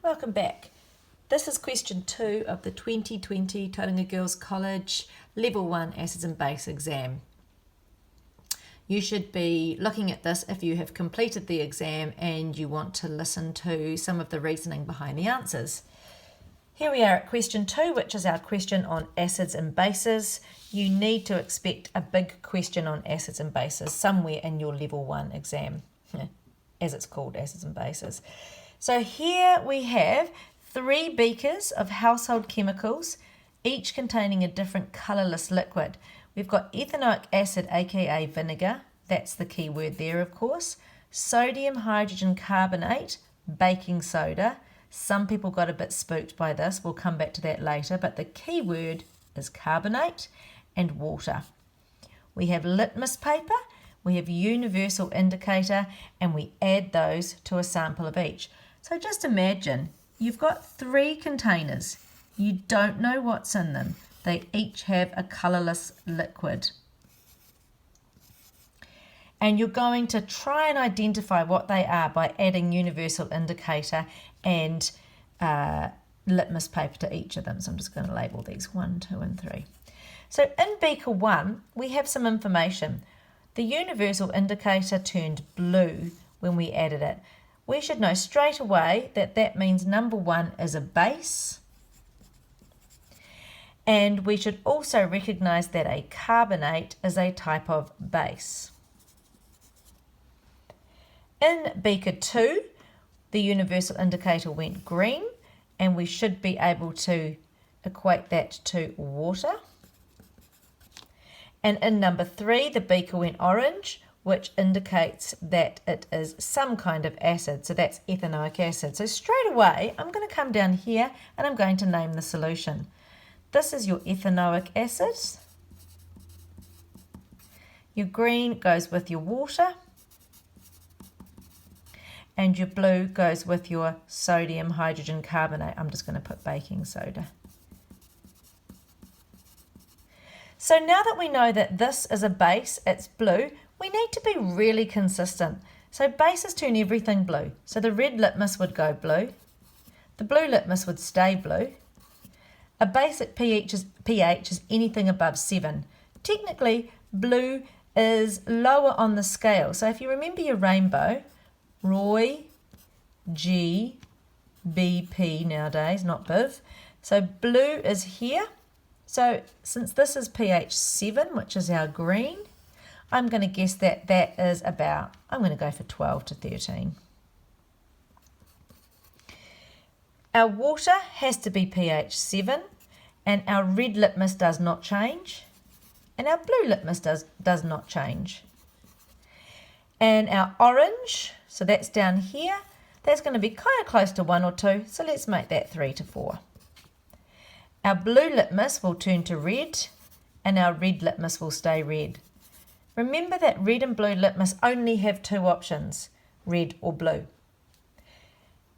Welcome back. This is question 2 of the 2020 Tauranga Girls College Level 1 Acids and Base exam. You should be looking at this if you have completed the exam and you want to listen to some of the reasoning behind the answers. Here we are at question 2, which is our question on acids and bases. You need to expect a big question on acids and bases somewhere in your Level 1 exam, as it's called, acids and bases. So here we have 3 beakers of household chemicals, each containing a different colourless liquid. We've got ethanoic acid, aka vinegar, that's the key word there of course, sodium hydrogen carbonate, baking soda. Some people got a bit spooked by this, we'll come back to that later, but the key word is carbonate and water. We have litmus paper, we have universal indicator, and we add those to a sample of each. So just imagine, you've got 3 containers. You don't know what's in them. They each have a colourless liquid. And you're going to try and identify what they are by adding universal indicator and litmus paper to each of them. So I'm just going to label these 1, 2 and 3. So in beaker 1, we have some information. The universal indicator turned blue when we added it. We should know straight away that that means number 1 is a base. And we should also recognise that a carbonate is a type of base. In beaker 2, the universal indicator went green, and we should be able to equate that to water. And in number 3, the beaker went orange, which indicates that it is some kind of acid, so that's ethanoic acid. So straight away, I'm going to come down here and I'm going to name the solution. This is your ethanoic acid. Your green goes with your water. And your blue goes with your sodium hydrogen carbonate. I'm just going to put baking soda. So now that we know that this is a base, it's blue, we need to be really consistent. So bases turn everything blue. So the red litmus would go blue. The blue litmus would stay blue. A basic pH is anything above 7. Technically, blue is lower on the scale. So if you remember your rainbow, Roy, G, BP nowadays, not BIV. So blue is here. So since this is pH 7, which is our green, I'm going to guess that that is about, I'm going to go for 12 to 13. Our water has to be pH 7, and our red litmus does not change, and our blue litmus does not change. And our orange, so that's down here, that's going to be kind of close to 1 or 2, so let's make that 3 to 4. Our blue litmus will turn to red, and our red litmus will stay red. Remember that red and blue litmus only have 2 options, red or blue.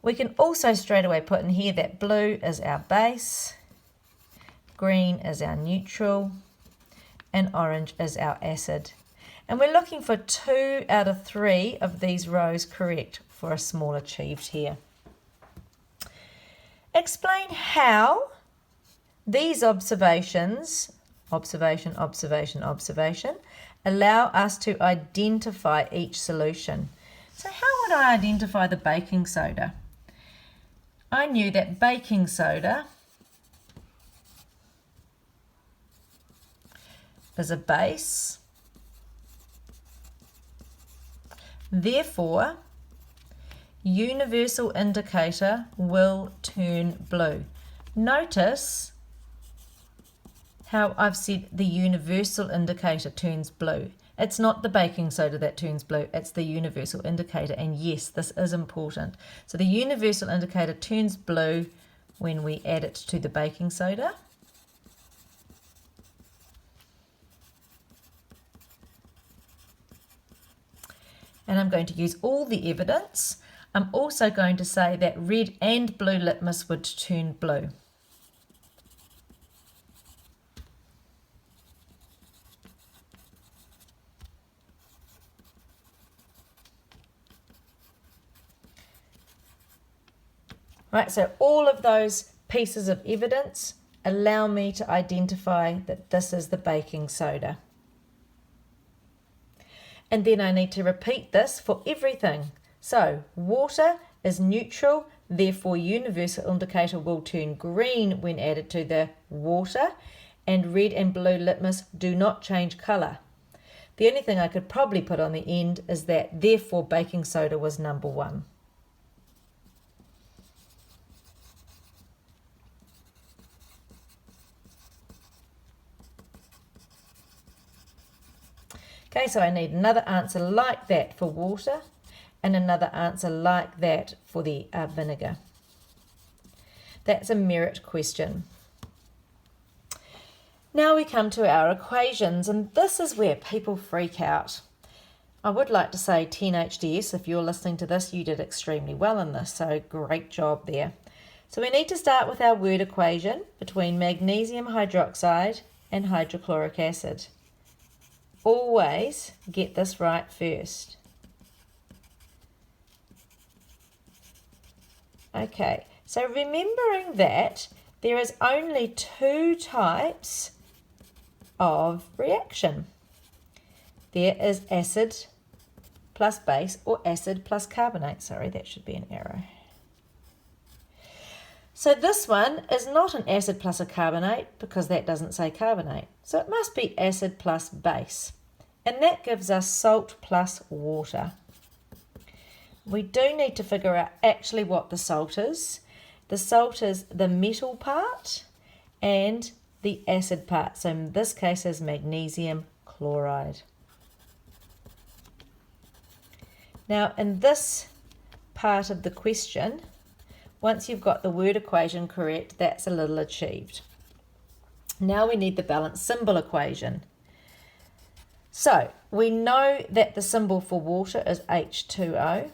We can also straight away put in here that blue is our base, green is our neutral, and orange is our acid. And we're looking for 2 out of 3 of these rows correct for a small achieved here. Explain how these observations, observation, allow us to identify each solution. So how would I identify the baking soda? I knew that baking soda is a base. Therefore, universal indicator will turn blue. Notice how I've said the universal indicator turns blue. It's not the baking soda that turns blue, it's the universal indicator. And yes, this is important. So the universal indicator turns blue when we add it to the baking soda. And I'm going to use all the evidence. I'm also going to say that red and blue litmus would turn blue. Right, so all of those pieces of evidence allow me to identify that this is the baking soda. And then I need to repeat this for everything. So water is neutral, therefore universal indicator will turn green when added to the water, and red and blue litmus do not change colour. The only thing I could probably put on the end is that therefore baking soda was number 1. Okay, so I need another answer like that for water and another answer like that for the vinegar. That's a merit question. Now we come to our equations, and this is where people freak out. I would like to say 10 HDS, if you're listening to this, you did extremely well in this, so great job there. So we need to start with our word equation between magnesium hydroxide and hydrochloric acid. Always get this right first. Okay, so remembering that there is only 2 types of reaction. There is acid plus base, or acid plus carbonate. Sorry, that should be an arrow. So this one is not an acid plus a carbonate because that doesn't say carbonate. So it must be acid plus base. And that gives us salt plus water. We do need to figure out actually what the salt is. The salt is the metal part and the acid part. So in this case is magnesium chloride. Now in this part of the question, once you've got the word equation correct, that's a little achieved. Now we need the balance symbol equation. So we know that the symbol for water is H2O.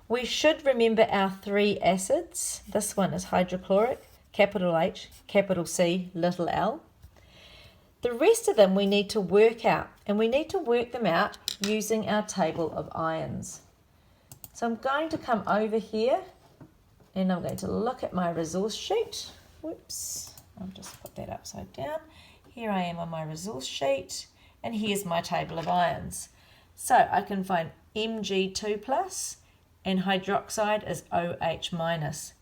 We should remember our 3 acids. This one is hydrochloric, capital H, capital C, little l. The rest of them we need to work out, and we need to work them out using our table of ions. So I'm going to come over here and I'm going to look at my resource sheet. Whoops, I'll just put that upside down. Here I am on my resource sheet, and here's my table of ions. So I can find Mg2+, and hydroxide is OH-.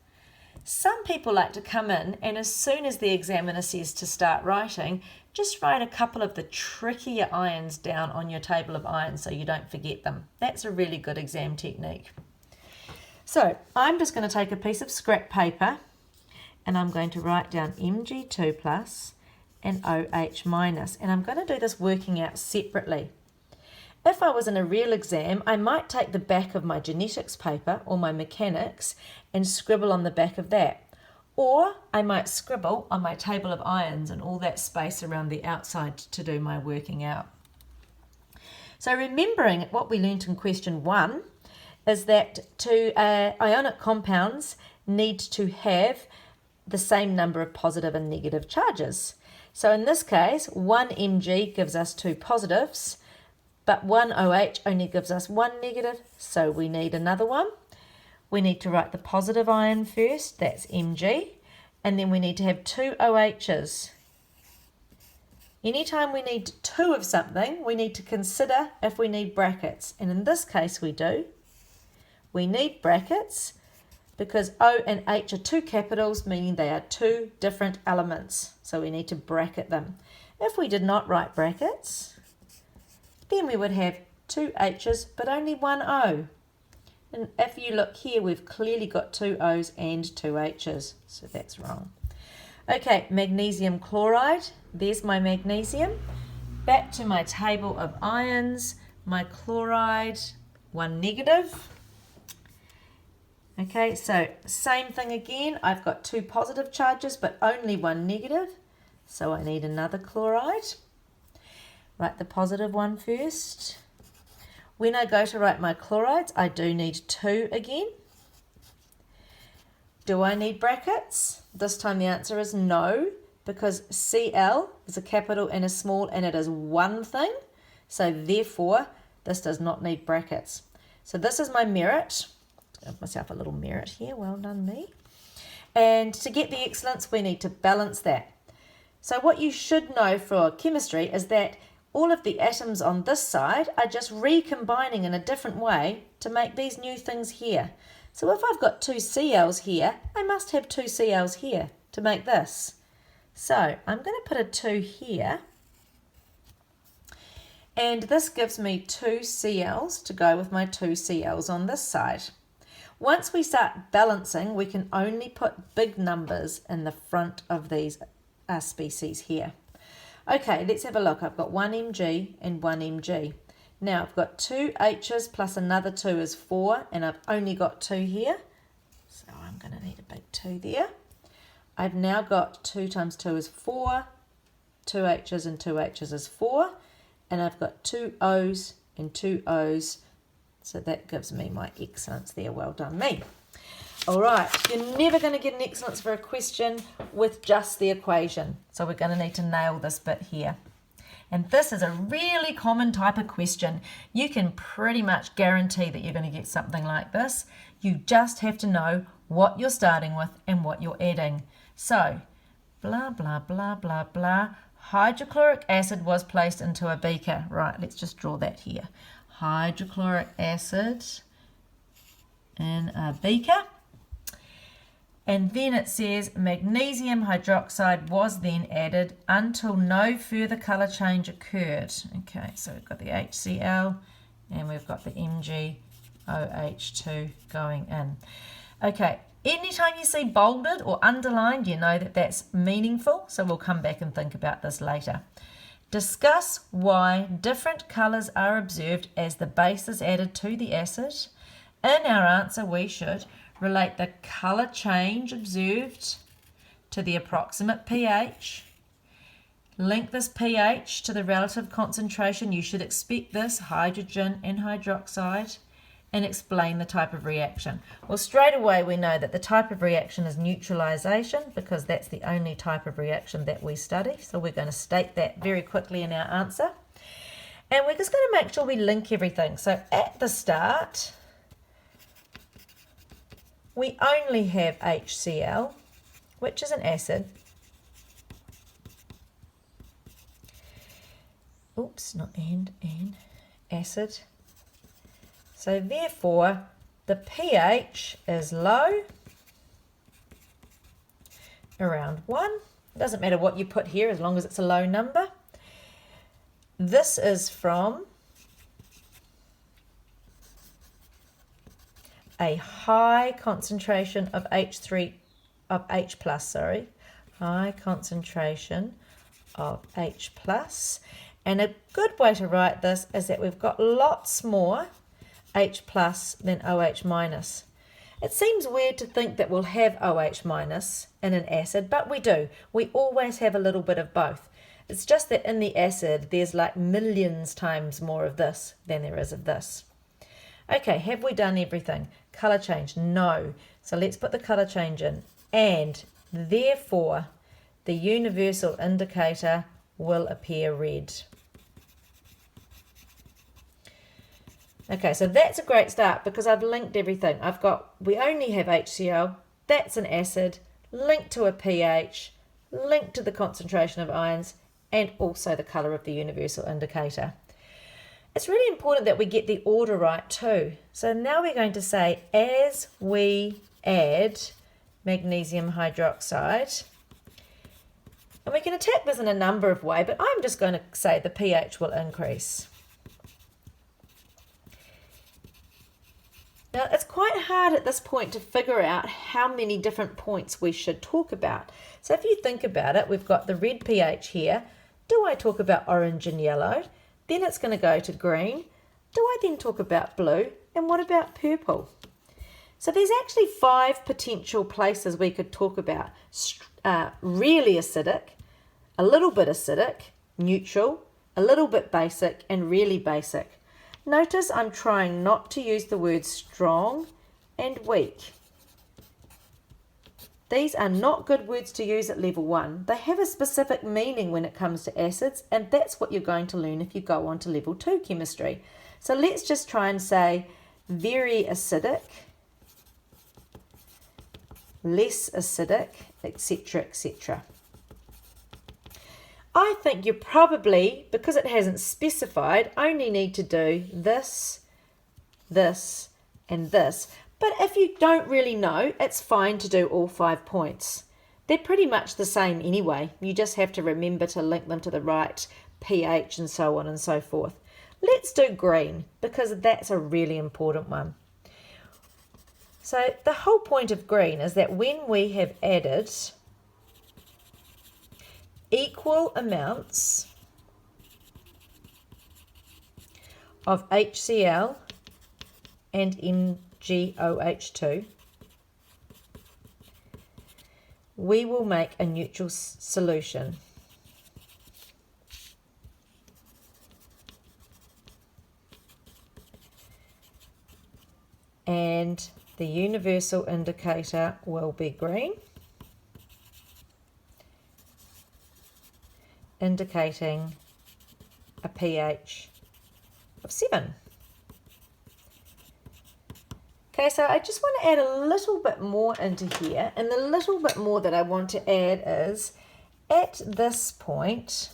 Some people like to come in, and as soon as the examiner says to start writing, just write a couple of the trickier ions down on your table of ions so you don't forget them. That's a really good exam technique. So I'm just going to take a piece of scrap paper and I'm going to write down Mg2+ and OH-, and I'm going to do this working out separately. If I was in a real exam, I might take the back of my genetics paper or my mechanics and scribble on the back of that. Or I might scribble on my table of ions and all that space around the outside to do my working out. So remembering what we learnt in question 1 is that two ionic compounds need to have the same number of positive and negative charges. So in this case, 1 Mg gives us 2 positives, but 1 OH only gives us 1 negative, so we need another one. We need to write the positive ion first, that's Mg, and then we need to have 2 OHs. Anytime we need 2 of something, we need to consider if we need brackets, and in this case we do. We need brackets because O and H are 2 capitals, meaning they are 2 different elements, so we need to bracket them. If we did not write brackets, then we would have 2 H's but only 1 O. And if you look here, we've clearly got 2 O's and 2 H's, so that's wrong. Okay, magnesium chloride, there's my magnesium. Back to my table of ions, my chloride, 1 negative. Okay, so same thing again, I've got 2 positive charges but only 1 negative, so I need another chloride. Write the positive one first. When I go to write my chlorides, I do need 2 again. Do I need brackets? This time the answer is no, because Cl is a capital and a small and it is one thing, so therefore this does not need brackets. So this is my merit. Give myself a little merit here. Well done, me. And to get the excellence, we need to balance that. So what you should know for chemistry is that all of the atoms on this side are just recombining in a different way to make these new things here. So if I've got 2 Cls here, I must have 2 Cls here to make this. So I'm going to put a 2 here. And this gives me 2 Cls to go with my 2 Cls on this side. Once we start balancing, we can only put big numbers in the front of these species here. Okay, let's have a look. I've got 1 Mg and 1 Mg. Now I've got 2 H's plus another 2 is 4, and I've only got 2 here. So I'm going to need a big 2 there. I've now got 2 times 2 is 4, 2 H's and 2 H's is 4, and I've got 2 O's and 2 O's. So that gives me my excellence there. Well done, me. All right, you're never going to get an excellence for a question with just the equation. So we're going to need to nail this bit here. And this is a really common type of question. You can pretty much guarantee that you're going to get something like this. You just have to know what you're starting with and what you're adding. So, blah, blah, blah, blah, blah. Hydrochloric acid was placed into a beaker. Right, let's just draw that here. Hydrochloric acid in a beaker. And then it says magnesium hydroxide was then added until no further colour change occurred. Okay, so we've got the HCl and we've got the MgOH2 going in. Okay, anytime you see bolded or underlined, you know that that's meaningful. So we'll come back and think about this later. Discuss why different colours are observed as the base is added to the acid. In our answer, we should relate the colour change observed to the approximate pH. Link this pH to the relative concentration. You should expect this, hydrogen and hydroxide, and explain the type of reaction. Well, straight away we know that the type of reaction is neutralization because that's the only type of reaction that we study. So we're going to state that very quickly in our answer. And we're just going to make sure we link everything. So at the start, we only have HCl, which is an acid. Oops, not and, acid. So therefore, the pH is low, around 1. It doesn't matter what you put here as long as it's a low number. This is from a high concentration of H plus, high concentration of H plus. And a good way to write this is that we've got lots more H plus than OH minus. It seems weird to think that we'll have OH minus in an acid, but we do. We always have a little bit of both. It's just that in the acid, there's like millions times more of this than there is of this. Okay, have we done everything? Colour change? No. So let's put the colour change in. And therefore, the universal indicator will appear red. Okay, so that's a great start because I've linked everything. We only have HCl, that's an acid, linked to a pH, linked to the concentration of ions, and also the colour of the universal indicator. It's really important that we get the order right too. So now we're going to say as we add magnesium hydroxide, and we can attack this in a number of ways, but I'm just going to say the pH will increase. Now, it's quite hard at this point to figure out how many different points we should talk about. So if you think about it, we've got the red pH here. Do I talk about orange and yellow? Then it's going to go to green. Do I then talk about blue? And what about purple? So there's actually 5 potential places we could talk about. Really acidic, a little bit acidic, neutral, a little bit basic, and really basic. Notice I'm trying not to use the words strong and weak. These are not good words to use at level 1. They have a specific meaning when it comes to acids, and that's what you're going to learn if you go on to level 2 chemistry. So let's just try and say very acidic less acidic, etc., etc. I think you probably, because it hasn't specified, only need to do this, this, and this. But if you don't really know, it's fine to do all 5 points. They're pretty much the same anyway. You just have to remember to link them to the right pH and so on and so forth. Let's do green, because that's a really important one. So the whole point of green is that when we have added equal amounts of HCl and NgOH2, we will make a neutral solution. And the universal indicator will be green, indicating a pH of 7. Okay, so I just want to add a little bit more into here, and the little bit more that I want to add is, at this point,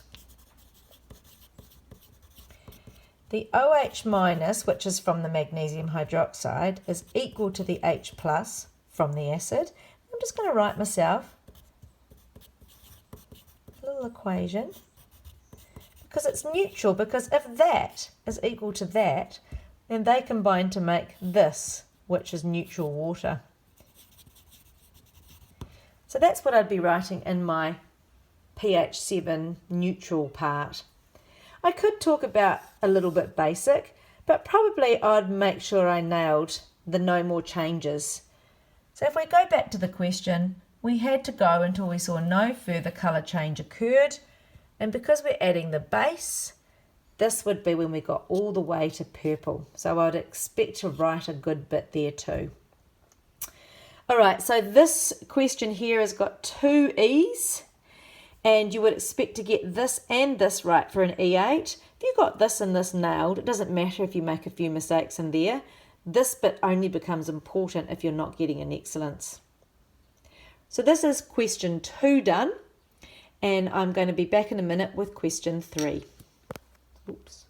the OH minus, which is from the magnesium hydroxide, is equal to the H plus from the acid. I'm just going to write myself a little equation, because it's neutral, because if that is equal to that, then they combine to make this, which is neutral water. So that's what I'd be writing in my pH 7 neutral part. I could talk about a little bit basic, but probably I'd make sure I nailed the no more changes. So if we go back to the question, we had to go until we saw no further colour change occurred, and because we're adding the base, this would be when we got all the way to purple. So I'd expect to write a good bit there too. All right, so this question here has got 2 E's, and you would expect to get this and this right for an E8. If you got this and this nailed, it doesn't matter if you make a few mistakes in there. This bit only becomes important if you're not getting an excellence. So this is question 2 done, and I'm going to be back in a minute with question 3. Oops.